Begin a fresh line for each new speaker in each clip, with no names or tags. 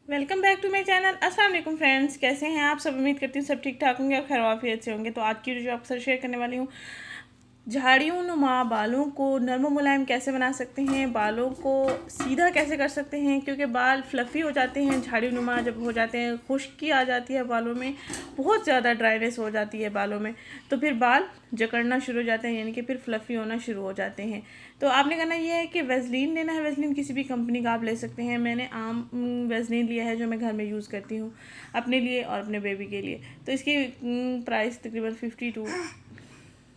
Welcome back to my channel. अस्सलाम वालेकुम friends, कैसे हैं आप सब। उम्मीद करती हूँ सब ठीक ठाक होंगे और खैर वाफियत से होंगे। तो आज की जो आपके साथ शेयर करने वाली हूँ, झाड़ियों नुमा बालों को नरम मुलायम कैसे बना सकते हैं, बालों को सीधा कैसे कर सकते हैं। क्योंकि बाल फ्लफ़ी हो जाते हैं, झाड़ी नुमा जब हो जाते हैं, खुश्की आ जाती है बालों में, बहुत ज़्यादा ड्राइनेस हो जाती है बालों में, तो फिर बाल जकड़ना शुरू हो जाते हैं, यानी कि फिर फ्लफ़ी होना शुरू हो जाते हैं। तो आपने करना ये है कि वेज़लीन लेना है। वेज़लीन किसी भी कंपनी का आप ले सकते हैं। मैंने आम वेज़लीन लिया है जो मैं घर में यूज़ करती हूँ अपने लिए और अपने बेबी के लिए। तो इसकी प्राइस तकरीबन 50 to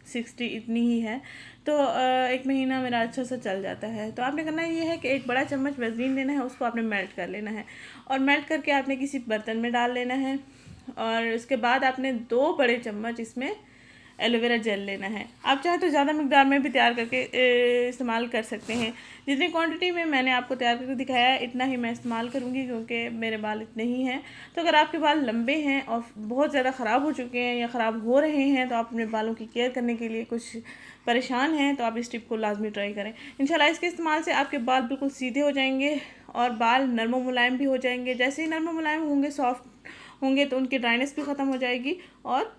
60 इतनी ही है। तो एक महीना मेरा अच्छा सा चल जाता है। तो आपने करना ये है कि एक बड़ा चम्मच वेज़लीन लेना है, उसको आपने मेल्ट कर लेना है और मेल्ट करके आपने किसी बर्तन में डाल लेना है। और उसके बाद आपने 2 बड़े चम्मच इसमें एलोवेरा जेल लेना है। आप चाहे तो ज़्यादा मकदार में भी तैयार करके इस्तेमाल कर सकते हैं। जितनी क्वांटिटी में मैंने आपको तैयार करके दिखाया है इतना ही मैं इस्तेमाल करूँगी, क्योंकि मेरे बाल इतने ही हैं। तो अगर आपके बाल लंबे हैं और बहुत ज़्यादा ख़राब हो चुके हैं या ख़राब हो रहे हैं, तो आप अपने बालों की केयर करने के लिए कुछ परेशान हैं, तो आप इस टिप को लाजमी ट्राई करें। इंशाल्लाह इसके इस्तेमाल से आपके बाल बिल्कुल सीधे हो जाएंगे और बाल नरम मुलायम भी हो जाएंगे। जैसे ही नरम मुलायम होंगे, सॉफ्ट होंगे, तो उनकी ड्राइनेस भी ख़त्म हो जाएगी और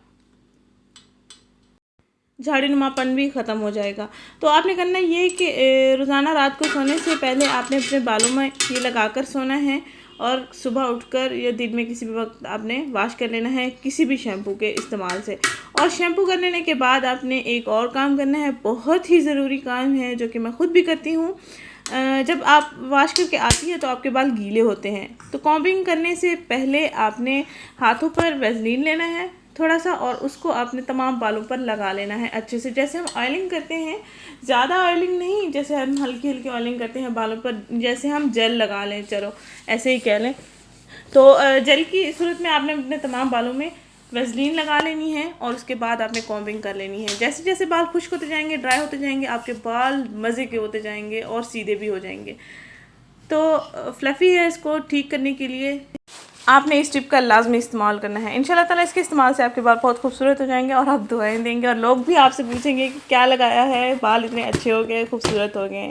झाड़ी नुमापन भी ख़त्म हो जाएगा। तो आपने करना ये कि रोज़ाना रात को सोने से पहले आपने अपने बालों में ये लगाकर सोना है और सुबह उठकर या दिन में किसी भी वक्त आपने वॉश कर लेना है किसी भी शैम्पू के इस्तेमाल से। और शैम्पू कर लेने के बाद आपने एक और काम करना है, बहुत ही ज़रूरी काम है जो कि मैं ख़ुद भी करती हूँ। जब आप वॉश करके आती है तो आपके बाल गीले होते हैं, तो कॉम्बिंग करने से पहले आपने हाथों पर वेज़लीन लेना है थोड़ा सा और उसको आपने तमाम बालों पर लगा लेना है अच्छे से। जैसे हम ऑयलिंग करते हैं, ज़्यादा ऑयलिंग नहीं, जैसे हम हल्की हल्की ऑयलिंग करते हैं बालों पर, जैसे हम जेल लगा लें, चलो ऐसे ही कह लें। तो जेल की सूरत में आपने अपने तमाम बालों में वेज़लीन लगा लेनी है और उसके बाद आपने कॉम्बिंग कर लेनी है। जैसे जैसे बाल खुश्क होते जाएंगे, ड्राई होते जाएंगे, आपके बाल मज़े के होते जाएंगे और सीधे भी हो जाएंगे। तो फ्लफ़ी हेयर्स को ठीक करने के लिए आपने इस टिप का लाजमी इस्तेमाल करना है। इंशाल्लाह ताला इसके इस्तेमाल से आपके बाल बहुत खूबसूरत हो जाएंगे और आप दुआएं देंगे और लोग भी आपसे पूछेंगे कि क्या लगाया है, बाल इतने अच्छे हो गए, खूबसूरत हो गए।